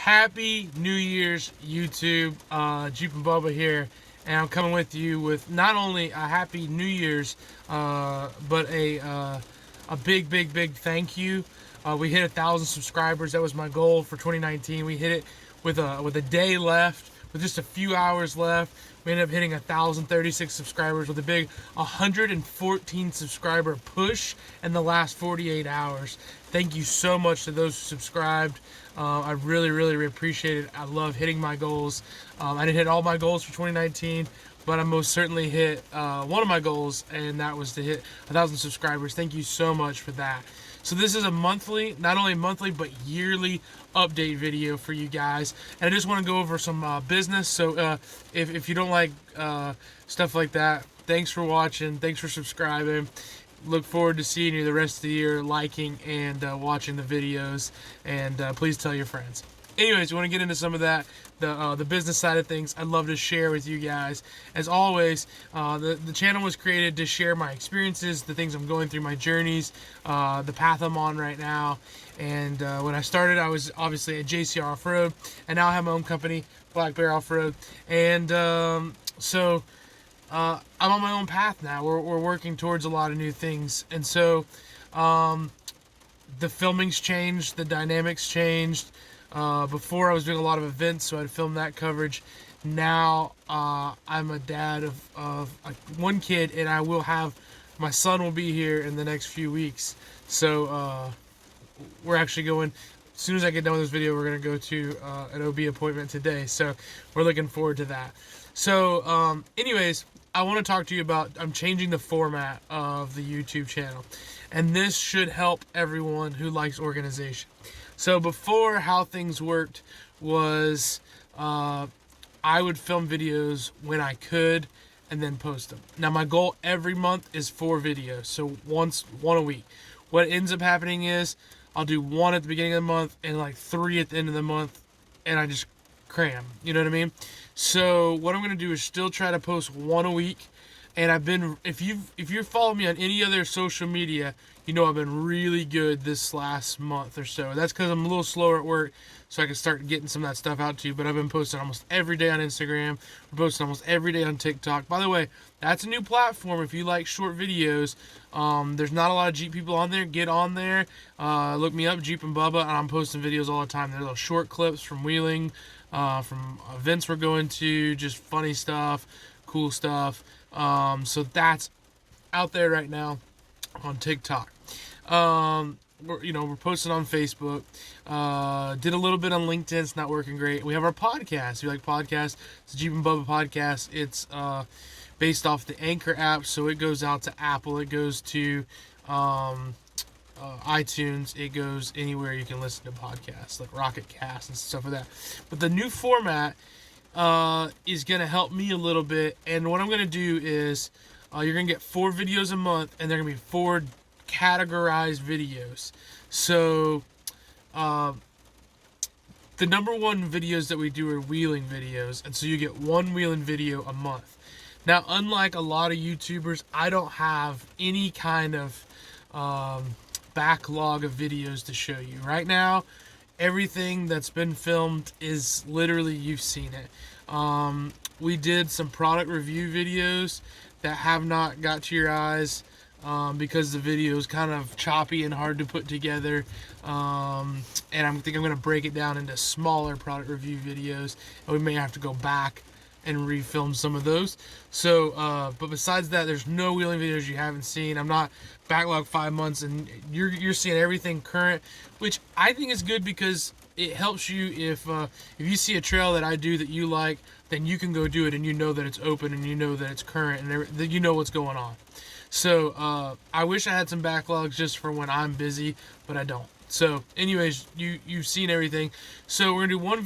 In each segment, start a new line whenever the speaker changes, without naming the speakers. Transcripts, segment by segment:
Happy New Year's, YouTube. Jeep and Bubba here, and I'm coming with you with not only a Happy New Year's, but a big thank you. We hit 1,000 subscribers. That was my goal for 2019. We hit it with a day left, with just a few hours left. We ended up hitting 1,036 subscribers with a big 114 subscriber push in the last 48 hours. Thank you so much to those who subscribed. I really appreciate it. I love hitting my goals. I didn't hit all my goals for 2019, but I most certainly hit one of my goals, and that was to hit 1,000 subscribers. Thank you so much for that. So this is a monthly, not only monthly, but yearly update video for you guys. And I just want to go over some business. So if you don't like stuff like that, thanks for watching. Thanks for subscribing. Look forward to seeing you the rest of the year, liking and watching the videos. And please tell your friends. Anyways, we want to get into some of that, the business side of things. I'd love to share with you guys. As always, the channel was created to share my experiences, the things I'm going through, my journeys, the path I'm on right now. And when I started, I was obviously at JCR Off-Road, and now I have my own company, Black Bear Off-Road. And so I'm on my own path now. We're working towards a lot of new things. And so the filming's changed, the dynamics changed. Before I was doing a lot of events, so I'd film that coverage. Now I'm a dad of one kid, and I will have, my son will be here in the next few weeks. So we're actually going, as soon as I get done with this video, we're going to go to an OB appointment today. So we're looking forward to that. So anyways, I want to talk to you about, I'm changing the format of the YouTube channel. And this should help everyone who likes organization. So before, how things worked was I would film videos when I could and then post them. Now my goal every month is 4 videos, so one a week. What ends up happening is I'll do 1 at the beginning of the month and like 3 at the end of the month, and I just cram, you know what I mean? So what I'm going to do is still try to post 1 a week. And I've been, if you're following me on any other social media, you know I've been really good this last month or so. That's because I'm a little slower at work, so I can start getting some of that stuff out to you. But I've been posting almost every day on Instagram. We're posting almost every day on TikTok. By the way, that's a new platform if you like short videos. There's not a lot of Jeep people on there. Get on there. Look me up, Jeep and Bubba, and I'm posting videos all the time. They're little short clips from wheeling, from events we're going to, just funny stuff, cool stuff. So that's out there right now on TikTok. We're posting on Facebook. Did a little bit on LinkedIn. It's not working great. We have our podcast. If you like podcasts, it's a Jeep and Bubba podcast. It's based off the Anchor app, so it goes out to Apple. It goes to iTunes. It goes anywhere you can listen to podcasts, like Rocket Cast and stuff like that. But the new format is going to help me a little bit. And what I'm going to do is you're going to get 4 videos a month, and they're going to be 4 categorized videos. So the number one videos that we do are wheeling videos, and so you get 1 wheeling video a month. Now, unlike a lot of YouTubers, I don't have any kind of backlog of videos to show you. Right now, everything that's been filmed is literally, you've seen it. We did some product review videos that have not got to your eyes because the video is kind of choppy and hard to put together. And I think I'm going to break it down into smaller product review videos, and we may have to go back and refilm some of those. So, but besides that, there's no wheeling videos you haven't seen. I'm not backlog 5 months, and you're seeing everything current, which I think is good because it helps you if you see a trail that I do that you like, then you can go do it, and you know that it's open, and you know that it's current, and that you know what's going on. So I wish I had some backlogs just for when I'm busy, but I don't. So anyways, you've seen everything. So we're gonna do 1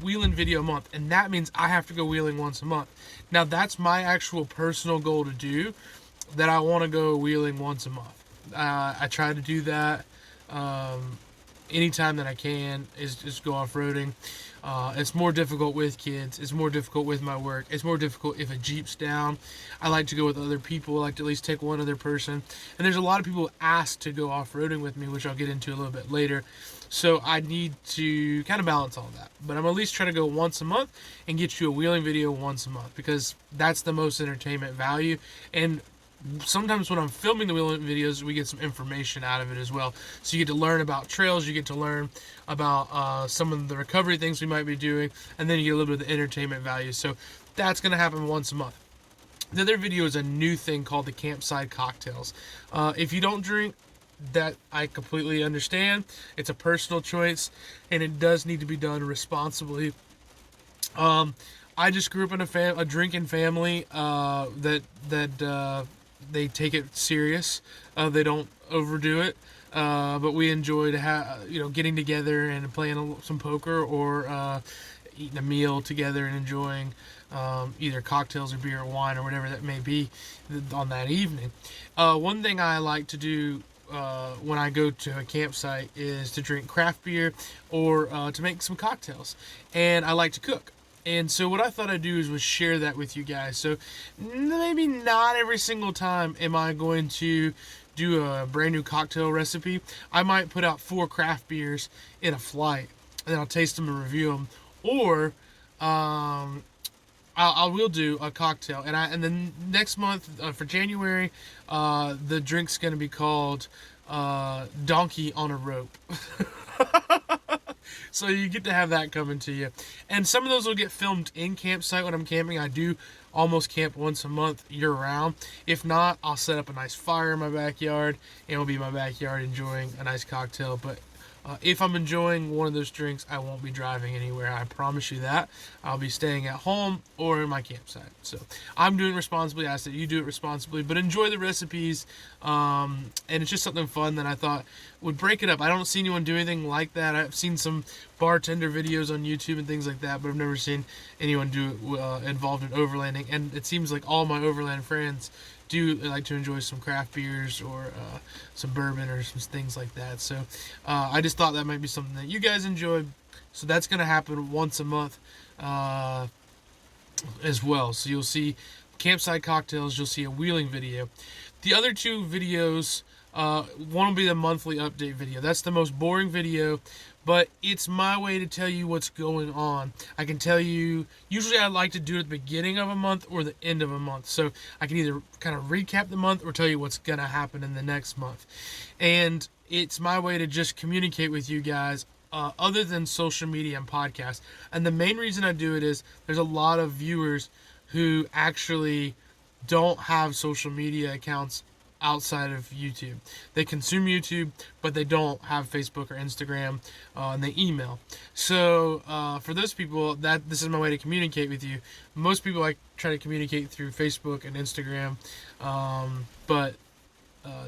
wheeling video a month, and that means I have to go wheeling once a month. Now that's my actual personal goal to do, that I want to go wheeling once a month. I try to do that anytime that I can, is just go off-roading. It's more difficult with kids. It's more difficult with my work. It's more difficult if a Jeep's down. I like to go with other people. I like to at least take one other person. And there's a lot of people who ask to go off-roading with me, which I'll get into a little bit later. So I need to kind of balance all that. But I'm at least trying to go once a month and get you a wheeling video once a month, because that's the most entertainment value. And sometimes when I'm filming the wheeling videos, we get some information out of it as well. So you get to learn about trails, you get to learn about some of the recovery things we might be doing, and then you get a little bit of the entertainment value. So that's going to happen once a month. The other video is a new thing called the campsite cocktails. If you don't drink, that I completely understand. It's a personal choice, and it does need to be done responsibly. I just grew up in a drinking family that they take it serious. They don't overdo it. But we enjoy getting together and playing some poker, or eating a meal together and enjoying either cocktails or beer or wine or whatever that may be on that evening. One thing I like to do when I go to a campsite is to drink craft beer, or to make some cocktails. And I like to cook. And so what I thought I'd do was share that with you guys. So maybe not every single time am I going to do a brand new cocktail recipe. I might put out 4 craft beers in a flight, and then I'll taste them and review them. Or I will do a cocktail, and then next month for January, the drink's gonna be called Donkey on a Rope. So you get to have that coming to you, and some of those will get filmed in campsite when I'm camping. I do almost camp once a month year round. If not, I'll set up a nice fire in my backyard, and it'll be in my backyard enjoying a nice cocktail. But if I'm enjoying one of those drinks, I won't be driving anywhere. I promise you that. I'll be staying at home or in my campsite. So I'm doing it responsibly. I said you do it responsibly, but enjoy the recipes. And it's just something fun that I thought would break it up. I don't see anyone do anything like that. I've seen some bartender videos on YouTube and things like that, but I've never seen anyone do it involved in overlanding. And it seems like all my overland friends do like to enjoy some craft beers, or some bourbon, or some things like that. So I just thought that might be something that you guys enjoy. So that's going to happen once a month as well. So you'll see campsite cocktails, you'll see a wheeling video. The other 2 videos, one will be the monthly update video. That's the most boring video, but it's my way to tell you what's going on. I can tell you, usually I like to do it at the beginning of a month or the end of a month. So I can either kind of recap the month or tell you what's going to happen in the next month. And it's my way to just communicate with you guys, other than social media and podcasts. And the main reason I do it is there's a lot of viewers who actually don't have social media accounts outside of YouTube. They consume YouTube, but they don't have Facebook or Instagram, and they email. So for those people, this is my way to communicate with you. Most people I try to communicate through Facebook and Instagram, but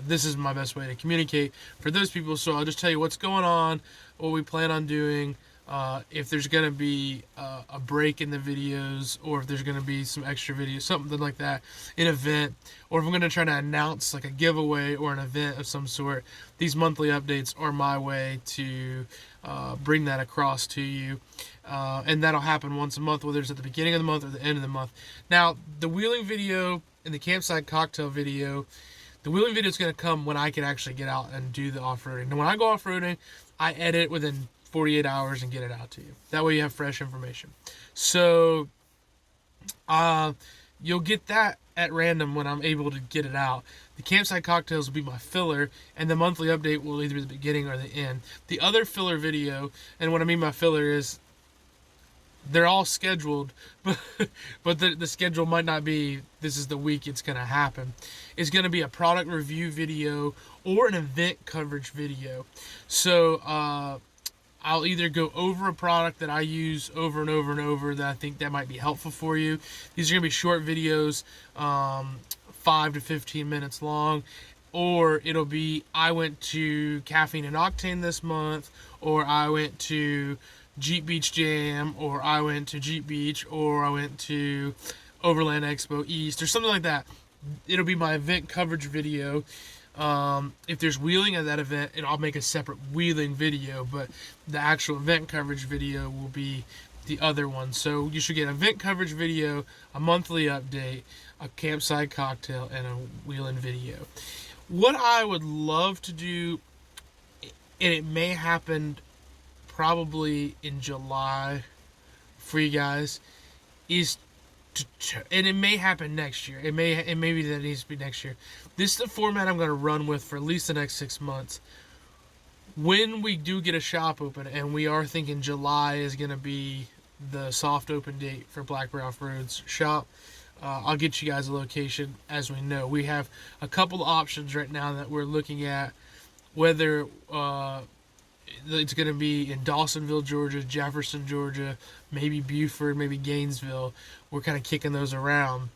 this is my best way to communicate for those people. So I'll just tell you what's going on, what we plan on doing, if there's going to be a break in the videos, or if there's going to be some extra videos, something like that, an event, or if I'm going to try to announce like a giveaway or an event of some sort. These monthly updates are my way to bring that across to you, and that'll happen once a month, whether it's at the beginning of the month or the end of the month. Now, the wheeling video and the campsite cocktail video, the wheeling video is going to come when I can actually get out and do the off-roading. And when I go off-roading, I edit within 48 hours and get it out to you. That way you have fresh information. So you'll get that at random when I'm able to get it out. The campsite cocktails will be my filler, and the monthly update will either be the beginning or the end. The other filler video, and what I mean by filler is they're all scheduled, but the schedule might not be this is the week it's going to happen. It's going to be a product review video or an event coverage video. So I'll either go over a product that I use over and over and over that I think that might be helpful for you. These are going to be short videos, 5 to 15 minutes long. Or it'll be, I went to Caffeine and Octane this month, or I went to Jeep Beach Jam, or I went to Jeep Beach, or I went to Overland Expo East, or something like that. It'll be my event coverage video. If there's wheeling at that event, I'll make a separate wheeling video, but the actual event coverage video will be the other one. So you should get an event coverage video, a monthly update, a campsite cocktail, and a wheeling video. What I would love to do, and it may happen probably in July for you guys is and it may happen next year. It may be that it needs to be next year. This is the format I'm going to run with for at least the next 6 months. When we do get a shop open, and we are thinking July is going to be the soft open date for Black Ralph Road's shop, I'll get you guys a location. As we know, we have a couple of options right now that we're looking at, whether it's going to be in Dawsonville, Georgia, Jefferson, Georgia, maybe Buford, maybe Gainesville. We're kind of kicking those around,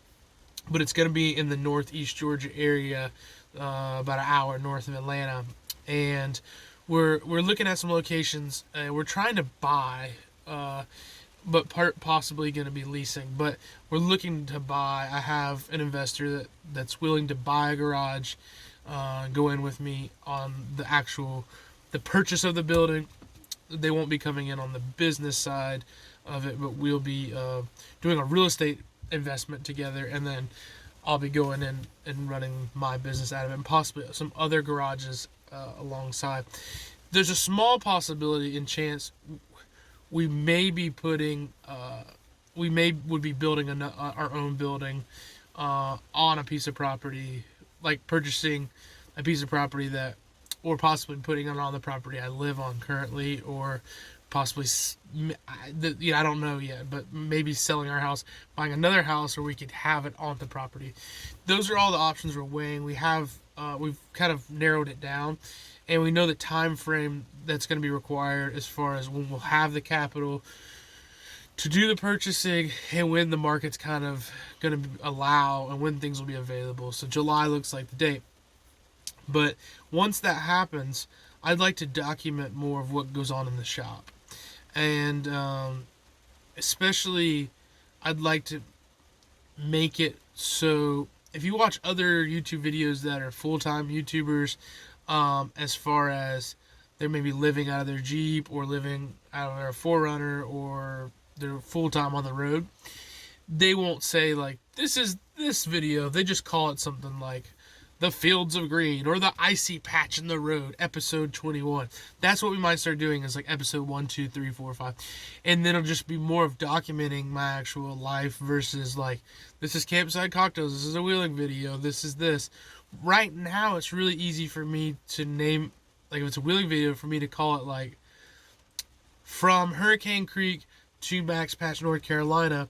but it's going to be in the Northeast Georgia area, about an hour north of Atlanta, and we're looking at some locations. We're trying to buy, but possibly going to be leasing. But we're looking to buy. I have an investor that's willing to buy a garage, go in with me on the purchase of the building. They won't be coming in on the business side of it, but we'll be doing a real estate investment together, and then I'll be going in and running my business out of it, and possibly some other garages alongside. There's a small possibility and chance we may be putting, would be building our own building on a piece of property, like purchasing a piece of property that, or possibly putting it on the property I live on currently, or possibly, I don't know yet, but maybe selling our house, buying another house, or we could have it on the property. Those are all the options we're weighing. We've kind of narrowed it down, and we know the time frame that's going to be required as far as when we'll have the capital to do the purchasing, and when the market's kind of going to allow, and when things will be available. So July looks like the date. But once that happens, I'd like to document more of what goes on in the shop. And especially, I'd like to make it so if you watch other YouTube videos that are full-time YouTubers, as far as they're maybe living out of their Jeep or living out of their 4Runner, or they're full-time on the road, they won't say, like, this is this video. They just call it something like The Fields of Green, or The Icy Patch in the Road, episode 21. That's what we might start doing, is like episode 1, 2, 3, 4, 5. And then it'll just be more of documenting my actual life versus like, this is Campside Cocktails, this is a wheeling video, this is this. Right now, it's really easy for me to name, like if it's a wheeling video, for me to call it like, from Hurricane Creek to Max Patch, North Carolina,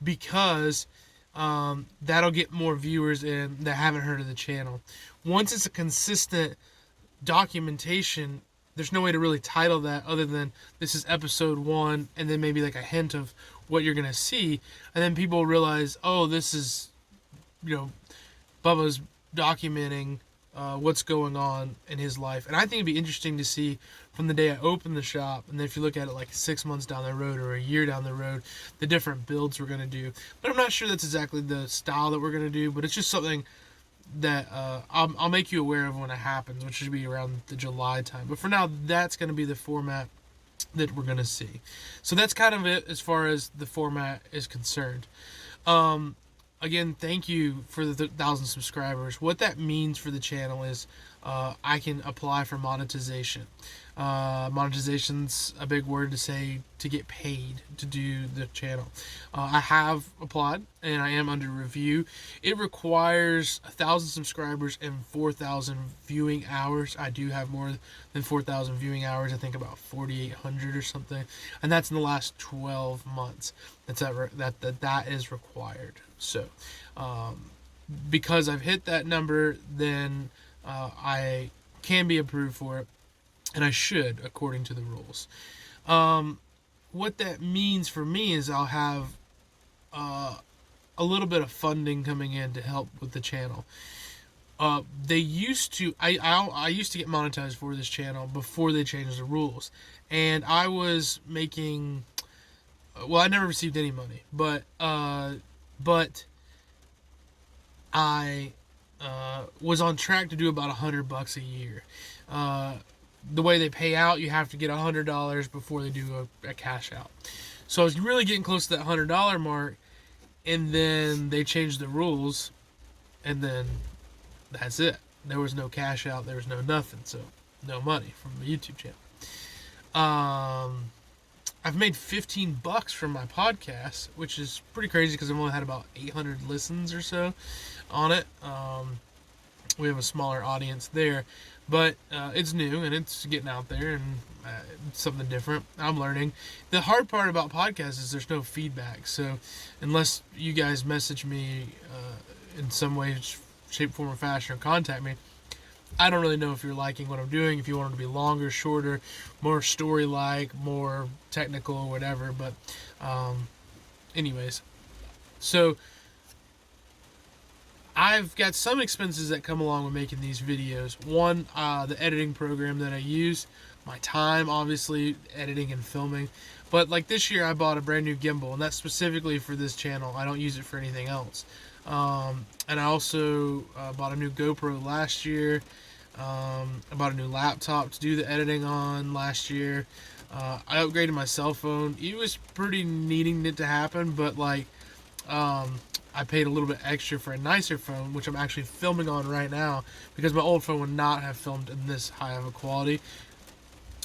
because that'll get more viewers in that haven't heard of the channel. Once it's a consistent documentation, there's no way to really title that other than this is episode 1, and then maybe like a hint of what you're gonna see, and then people realize, oh, this is, Bubba's documenting what's going on in his life. And I think it'd be interesting to see from the day I open the shop, and then if you look at it like 6 months down the road or a year down the road, the different builds we're going to do. But I'm not sure that's exactly the style that we're going to do, but it's just something that I'll make you aware of when it happens, which should be around the July time. But for now, that's going to be the format that we're going to see. So that's kind of it as far as the format is concerned. Again, thank you for the 1,000 subscribers. What that means for the channel is I can apply for monetization. Monetization's a big word to say, to get paid to do the channel. I have applied, and I am under review. It requires 1,000 subscribers and 4,000 viewing hours. I do have more than 4,000 viewing hours. I think about 4,800 or something, and that's in the last 12 months. That is required. So, because I've hit that number, then I can be approved for it, and I should, according to the rules. What that means for me is I'll have a little bit of funding coming in to help with the channel. They used to, I used to get monetized for this channel before they changed the rules, and I was making, well, I never received any money, but I was on track to do about $100 a year. The way they pay out, you have to get $100 before they do a cash out. So I was really getting close to that $100 mark, and then they changed the rules, and then that's it. There was no cash out, there was no nothing, so no money from the YouTube channel. Um, I've made $15 from my podcast, which is pretty crazy because I've only had about 800 listens or so on it. We have a smaller audience there, but it's new and it's getting out there, and it's something different. I'm learning. The hard part about podcasts is there's no feedback. So unless you guys message me in some way, shape, form, or fashion, or contact me, I don't really know if you're liking what I'm doing, if you want it to be longer, shorter, more story-like, more technical, whatever. But anyways, so I've got some expenses that come along with making these videos. One, the editing program that I use, my time, obviously, editing and filming. But like this year, I bought a brand new gimbal, and that's specifically for this channel. I don't use it for anything else. And I also bought a new GoPro last year. I bought a new laptop to do the editing on last year. I upgraded my cell phone. It was pretty needing it to happen, but like, I paid a little bit extra for a nicer phone, which I'm actually filming on right now, because my old phone would not have filmed in this high of a quality.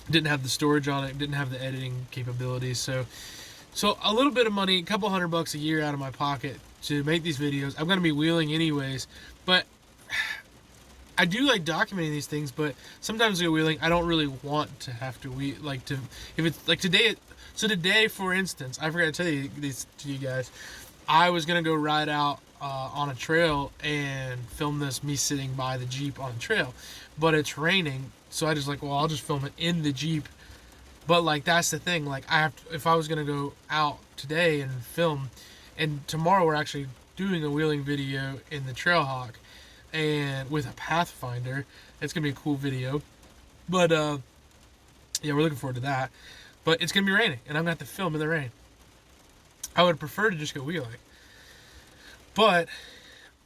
Didn't have the storage on it, didn't have the editing capabilities. So a little bit of money, a couple $100 a year out of my pocket to make these videos. I'm going to be wheeling anyways, but I do like documenting these things, but sometimes when wheeling, I don't really want to have to if it's like today. So today, for instance, I forgot to tell you this to you guys. I was gonna go ride out on a trail and film me sitting by the Jeep on a trail, but it's raining, so I just well, I'll just film it in the Jeep. But like, that's the thing, like, if I was gonna go out today and film, and tomorrow we're actually doing a wheeling video in the Trailhawk, and with a Pathfinder, it's gonna be a cool video. But yeah, we're looking forward to that. But it's gonna be raining, and I'm gonna have to film in the rain. I would prefer to just go wheeling. But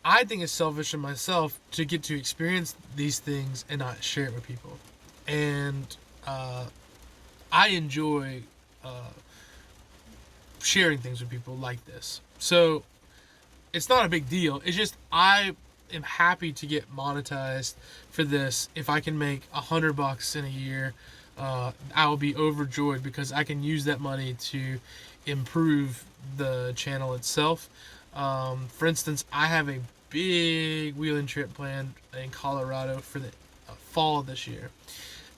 I think it's selfish in myself to get to experience these things and not share it with people. And I enjoy sharing things with people like this. So it's not a big deal. It's just I am happy to get monetized for this. If I can make $100 in a year, I will be overjoyed, because I can use that money to improve the channel itself. For instance, I have a big wheeling trip planned in Colorado for the fall of this year,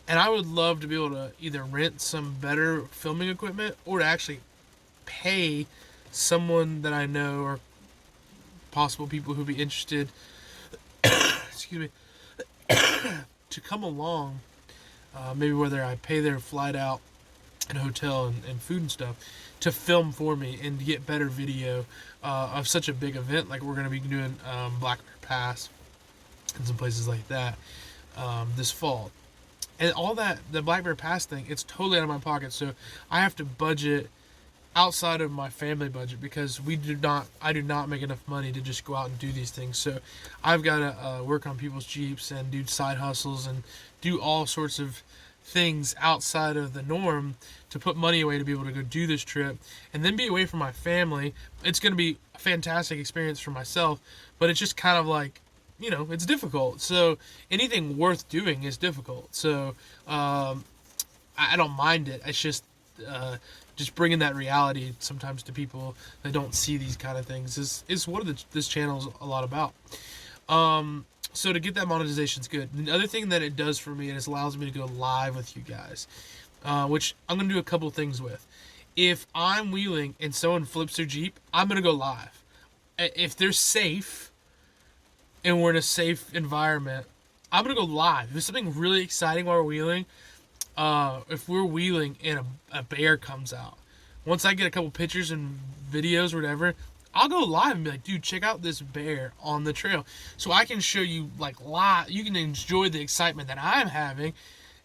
and I would love to be able to either rent some better filming equipment or to actually pay someone that I know, or possible people who'd be interested excuse me to come along, maybe whether I pay their flight out and hotel and food and stuff, to film for me and to get better video of such a big event. Like, we're going to be doing Black Bear Pass and some places like that this fall. And all that, the Black Bear Pass thing, it's totally out of my pocket. So I have to budget outside of my family budget, because I do not make enough money to just go out and do these things. So I've got to work on people's Jeeps and do side hustles and do all sorts of things outside of the norm to put money away to be able to go do this trip and then be away from my family. It's going to be a fantastic experience for myself, but it's just kind of like, it's difficult. So anything worth doing is difficult. So I don't mind it. It's just bringing that reality sometimes to people that don't see these kind of things is what this channel is a lot about. So to get that monetization is good. The other thing that it does for me is allows me to go live with you guys, which I'm going to do a couple things with. If I'm wheeling and someone flips their Jeep, I'm going to go live. If they're safe and we're in a safe environment, I'm going to go live. If there's something really exciting while we're wheeling, if we're wheeling and a bear comes out, once I get a couple pictures and videos or whatever, I'll go live and be like, dude, check out this bear on the trail. So I can show you, like, live. You can enjoy the excitement that I'm having,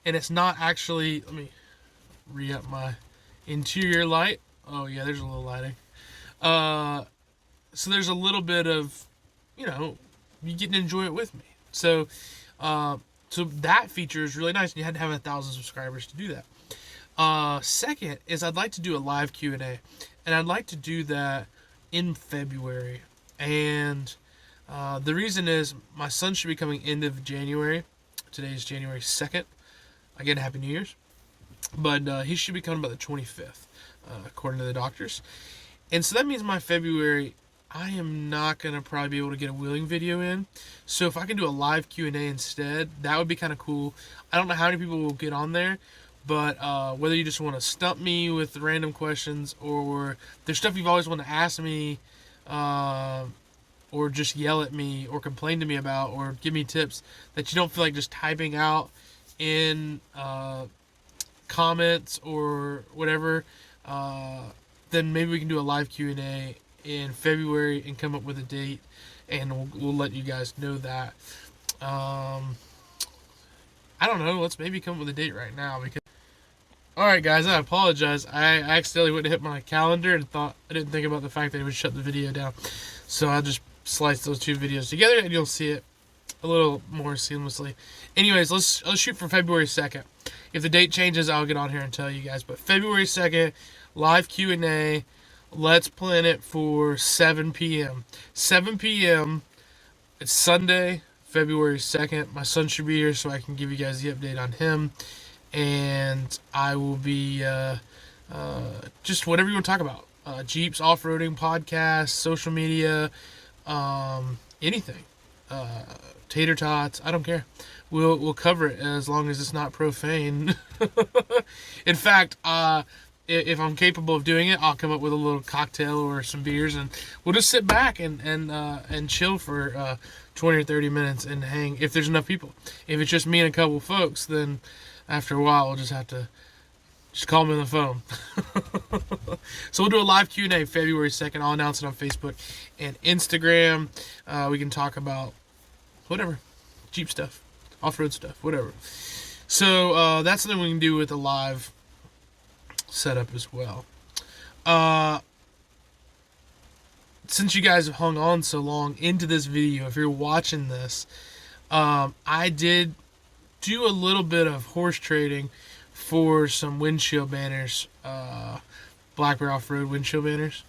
and it's not actually, let me re-up my interior light. Oh yeah, there's a little lighting. So there's a little bit of, you get to enjoy it with me. So that feature is really nice, and you had to have 1,000 subscribers to do that. Second is, I'd like to do a live Q&A, and I'd like to do that in February. And the reason is, my son should be coming end of January. Today is January 2nd. Again, Happy New Year's. But he should be coming by the 25th, according to the doctors. And so that means my February, I am not going to probably be able to get a wheeling video in. So if I can do a live Q&A instead, that would be kind of cool. I don't know how many people will get on there, but whether you just want to stump me with random questions, or there's stuff you've always wanted to ask me, or just yell at me or complain to me about, or give me tips that you don't feel like just typing out in comments or whatever, then maybe we can do a live Q&A in February and come up with a date, and we'll let you guys know that. I don't know. Let's maybe come up with a date right now, because. All right, guys. I apologize. I accidentally went to hit my calendar and I didn't think about the fact that it would shut the video down. So I'll just slice those two videos together, and you'll see it a little more seamlessly. Anyways, let's shoot for February 2nd. If the date changes, I'll get on here and tell you guys. But February 2nd, live Q&A. Let's plan it for 7 p.m. 7 p.m. It's Sunday, February 2nd. My son should be here so I can give you guys the update on him. And I will be just whatever you want to talk about. Jeeps, off-roading, podcasts, social media, anything. Tater tots, I don't care. We'll cover it as long as it's not profane. In fact, if I'm capable of doing it, I'll come up with a little cocktail or some beers, and we'll just sit back and chill for 20 or 30 minutes and hang, if there's enough people. If it's just me and a couple folks, then after a while we'll just have to just call me on the phone. So we'll do a live Q&A February 2nd. I'll announce it on Facebook and Instagram. We can talk about whatever, Jeep stuff, off-road stuff, whatever. So that's something we can do with a live setup as well. Since you guys have hung on so long into this video, if you're watching this, I did do a little bit of horse trading for some windshield banners, Black Bear Off-Road windshield banners,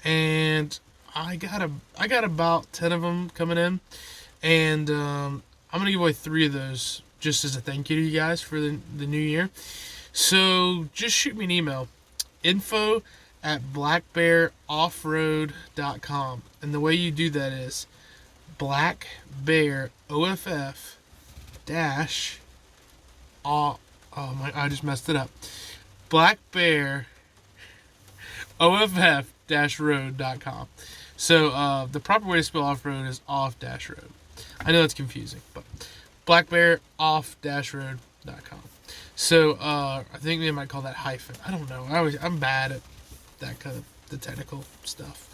and I got about 10 of them coming in, and I'm gonna give away 3 of those just as a thank you to you guys for the new year. So just shoot me an email, info@blackbearoffroad.com, and the way you do that is Black Bear OFF dash oh my, I just messed it up. Black Bear OFF dash road.com. So the proper way to spell off-road is off-road. I know that's confusing, but blackbearoff-road.com. So I think they might call that hyphen. I don't know. I'm bad at that kind of the technical stuff.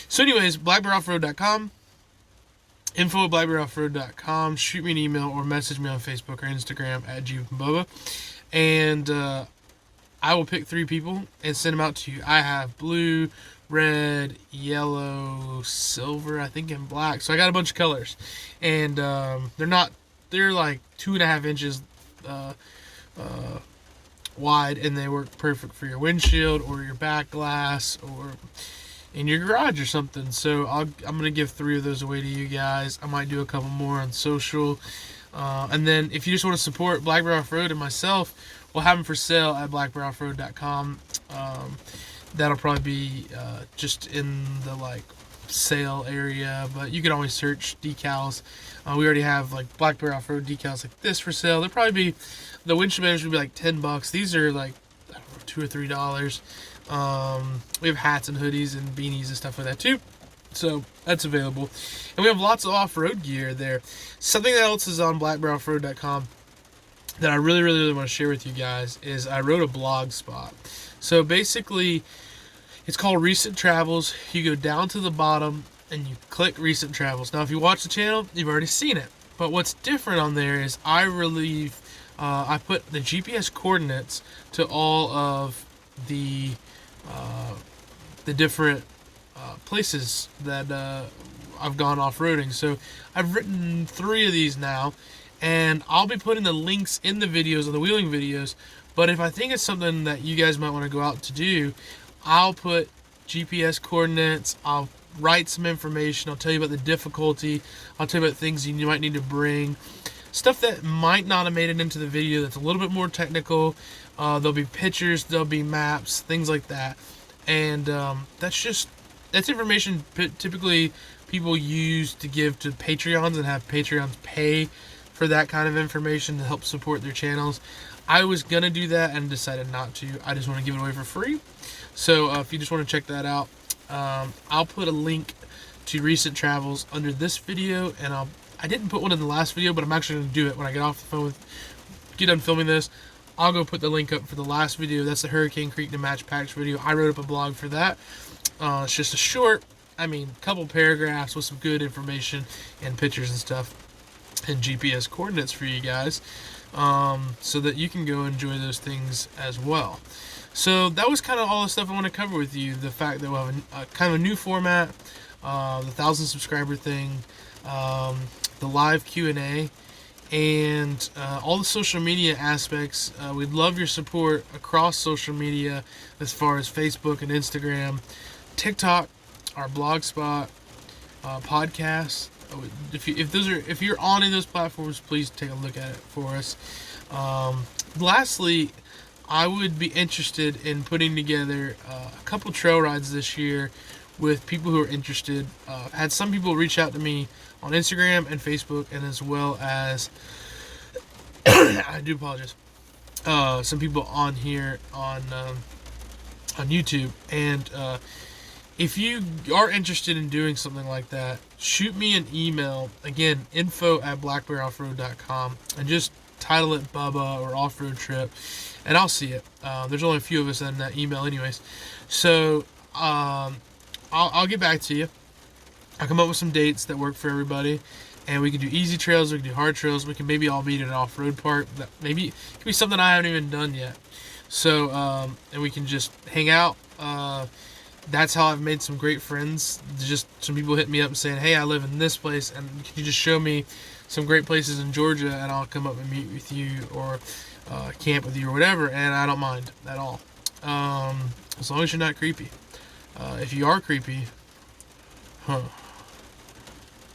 So anyways, blackbearoffroad.com, info@blackbearoffroad.com. Shoot me an email or message me on Facebook or Instagram @Bubba, and I will pick 3 people and send them out to you. I have blue, red, yellow, silver, I think, and black. So I got a bunch of colors, and they're like 2.5 inches wide, and they work perfect for your windshield or your back glass or in your garage or something. So I'm gonna give 3 of those away to you guys. I might do a couple more on social, and then if you just want to support Black Bear Off-Road and myself, we'll have them for sale at blackbearoffroad.com. That'll probably be just in the like sale area, but you can always search decals. We already have like Black Bear Off-Road decals like this for sale. They'll probably be, the windshield banners would be like $10. These are like, I don't know, $2 or $3. We have hats and hoodies and beanies and stuff like that too, so that's available. And we have lots of off-road gear there. Something else is on blackbearoffroad.com that I really want to share with you guys is I wrote a blog spot. So basically, it's called Recent Travels. You go down to the bottom and you click Recent Travels. Now, if you watch the channel, you've already seen it. But what's different on there is I put the GPS coordinates to all of the different places that I've gone off-roading. So I've written 3 of these now, and I'll be putting the links in the videos, of the wheeling videos. But if I think it's something that you guys might want to go out to do, I'll put GPS coordinates, I'll write some information, I'll tell you about the difficulty, I'll tell you about things you might need to bring, stuff that might not have made it into the video that's a little bit more technical. There'll be pictures, there'll be maps, things like that. And that's information typically people use to give to Patreons and have Patreons pay for that kind of information to help support their channels. I was gonna do that and decided not to. I just want to give it away for free. So if you just want to check that out, I'll put a link to recent travels under this video, and I didn't put one in the last video, but I'm actually gonna do it when I get off the phone get done filming this. I'll go put the link up for the last video. That's the Hurricane Creek to Match Packs video. I wrote up a blog for that. It's just a short, couple paragraphs with some good information and pictures and stuff and GPS coordinates for you guys, so that you can go enjoy those things as well. So that was kind of all the stuff I want to cover with you. The fact that we'll have a kind of a new format, the 1,000 subscriber thing, the live Q&A, and all the social media aspects. We'd love your support across social media as far as Facebook and Instagram, TikTok, our blog spot, podcasts. If you're on any of those platforms, please take a look at it for us. Lastly, I would be interested in putting together a couple trail rides this year with people who are interested. I had some people reach out to me on Instagram and Facebook, and as well as I do apologize, some people on here on YouTube. And if you are interested in doing something like that, shoot me an email. Again, info@blackbearoffroad.com, and just title it Bubba or Off-Road Trip, and I'll see it. There's only a few of us in that email anyways. So I'll get back to you. I'll come up with some dates that work for everybody, and we can do easy trails, we can do hard trails, we can maybe all meet at an off-road park. That maybe it could be something I haven't even done yet. So and we can just hang out. That's how I've made some great friends. Just some people hit me up and saying, hey, I live in this place, and can you just show me some great places in Georgia, and I'll come up and meet with you, or camp with you, or whatever, and I don't mind at all. As long as you're not creepy. If you are creepy, I don't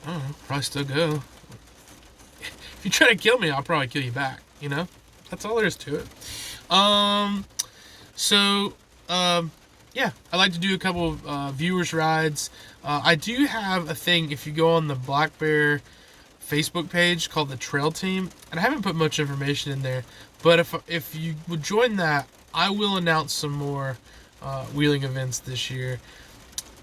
know, probably still go. If you try to kill me, I'll probably kill you back, That's all there is to it. Yeah, I like to do a couple of viewers rides. I do have a thing, if you go on the Black Bear Facebook page, called the Trail Team, and I haven't put much information in there, but if you would join that, I will announce some more wheeling events this year.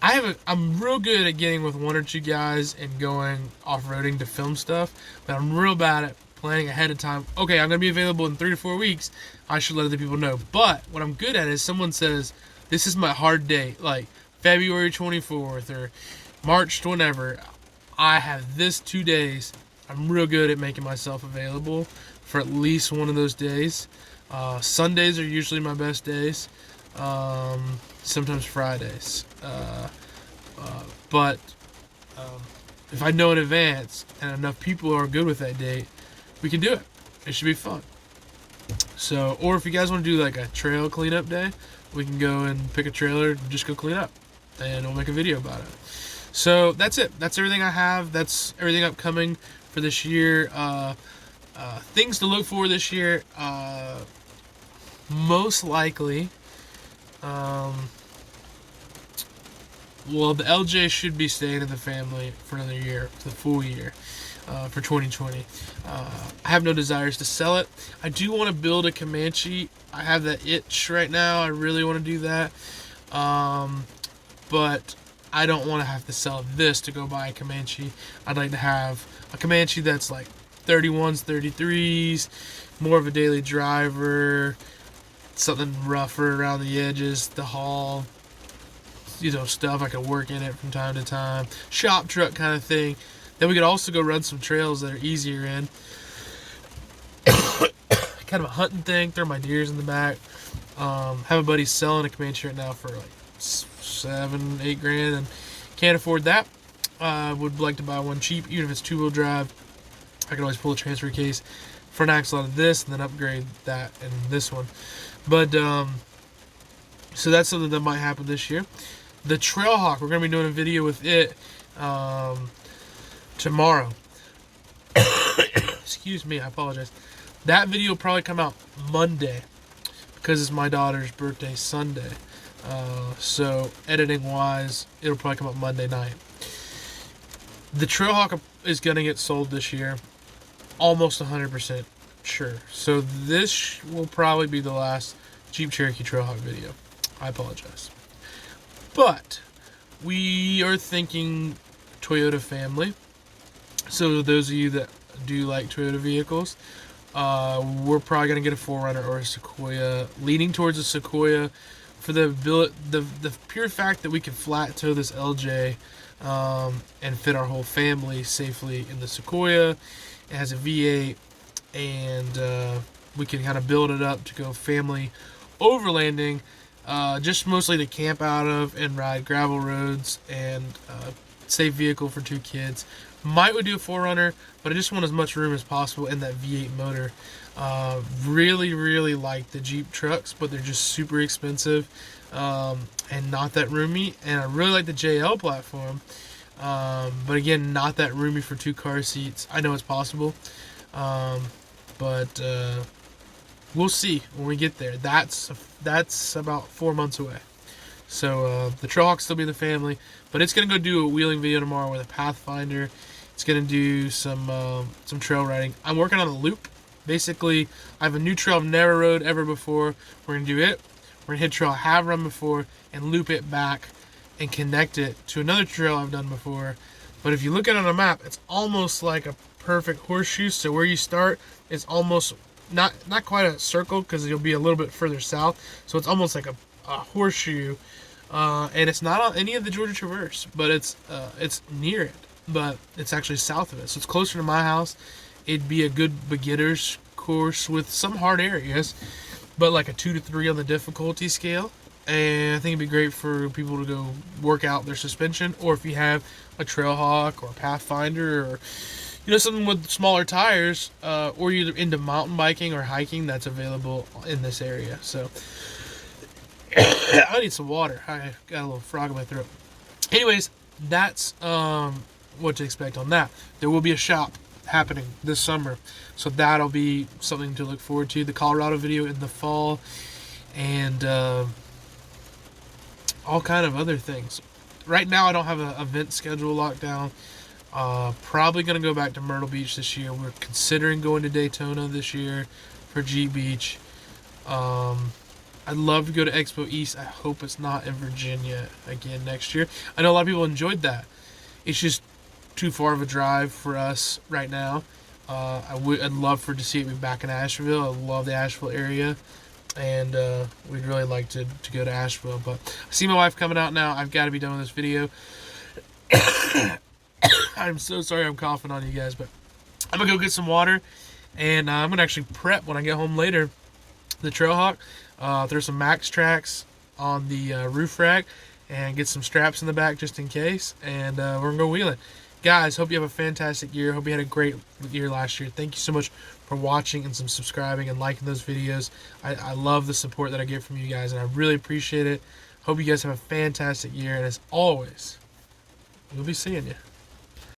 I'm real good at getting with one or two guys and going off-roading to film stuff, but I'm real bad at planning ahead of time. Okay, I'm going to be available in 3 to 4 weeks. I should let other people know. But what I'm good at is someone says, this is my hard date, like February 24th or March whenever. I have this 2 days. I'm real good at making myself available for at least one of those days. Sundays are usually my best days. Sometimes Fridays. But if I know in advance and enough people are good with that date, we can do it. It should be fun. So, or if you guys want to do like a trail cleanup day, we can go and pick a trailer and just go clean up, and we'll make a video about it. So that's it. That's everything I have. That's everything upcoming for this year. Things to look for this year. Most likely, well, the LJ should be staying in the family for another year, for the full year, for 2020. I have no desires to sell it. I do want to build a Comanche. I have that itch right now. I really want to do that. But I don't want to have to sell this to go buy a Comanche. I'd like to have a Comanche that's like 31s, 33s, more of a daily driver, something rougher around the edges, the haul, stuff I could work in it from time to time, shop truck kind of thing. Then we could also go run some trails that are easier in. Kind of a hunting thing, throw my deers in the back. Have a buddy selling a Comanche right now for like $7-8 grand, and can't afford that. Would like to buy one cheap, even if it's 2-wheel drive. I can always pull a transfer case, front axle out of this, and then upgrade that and this one. But so that's something that might happen this year. The Trailhawk, we're going to be doing a video with it tomorrow. Excuse me, I apologize. That video will probably come out Monday, because it's my daughter's birthday Sunday. So editing wise, it'll probably come up Monday night. The Trailhawk is gonna get sold this year, almost 100% sure. So this will probably be the last Jeep Cherokee Trailhawk video. I apologize, but we are thinking Toyota family. So those of you that do like Toyota vehicles, we're probably gonna get a 4Runner or a Sequoia, leaning towards a Sequoia, for the pure fact that we can flat tow this LJ and fit our whole family safely in the Sequoia. It has a V8, and we can kind of build it up to go family overlanding, just mostly to camp out of and ride gravel roads, and safe vehicle for 2 kids. Might would do a 4Runner, but I just want as much room as possible in that V8 motor. Really like the Jeep trucks, but they're just super expensive and not that roomy. And I really like the JL platform, but again, not that roomy for 2 car seats. I know it's possible, but we'll see when we get there. That's about 4 months away. So the Trailhawk still be the family, but it's gonna go do a wheeling video tomorrow with a Pathfinder. It's gonna do some trail riding. I'm working on a loop. Basically, I have a new trail I've never rode ever before. We're gonna do it. We're gonna hit a trail I have run before and loop it back and connect it to another trail I've done before. But if you look at it on a map, it's almost like a perfect horseshoe. So where you start is almost not quite a circle, because you'll be a little bit further south. So it's almost like a horseshoe, and it's not on any of the Georgia Traverse, but it's near it. But it's actually south of it, so it's closer to my house. It'd be a good beginner's course with some hard areas, but like a 2 to 3 on the difficulty scale. And I think it'd be great for people to go work out their suspension, or if you have a Trailhawk or a Pathfinder, or something with smaller tires, or you're into mountain biking or hiking, that's available in this area. So I need some water. I got a little frog in my throat. Anyways, that's what to expect on that. There will be a shop happening this summer, so that'll be something to look forward to. The Colorado video in the fall, and all kind of other things. Right now, I don't have an event schedule locked down. Probably going to go back to Myrtle Beach this year. We're considering going to Daytona this year for Jeep Beach. I'd love to go to Expo East. I hope it's not in Virginia again next year. I know a lot of people enjoyed that. It's just too far of a drive for us right now. I'd love to see it be back in Asheville. I love the Asheville area, and we'd really like to go to Asheville. But I see my wife coming out now. I've got to be done with this video. I'm so sorry I'm coughing on you guys, but I'm going to go get some water, and I'm going to actually prep when I get home later the Trailhawk. There's some Max tracks on the roof rack, and get some straps in the back just in case, and we're going to go wheeling. Guys, hope you have a fantastic year. Hope you had a great year last year. Thank you so much for watching and subscribing and liking those videos. I love the support that I get from you guys, and I really appreciate it. Hope you guys have a fantastic year, and as always, we'll be seeing you.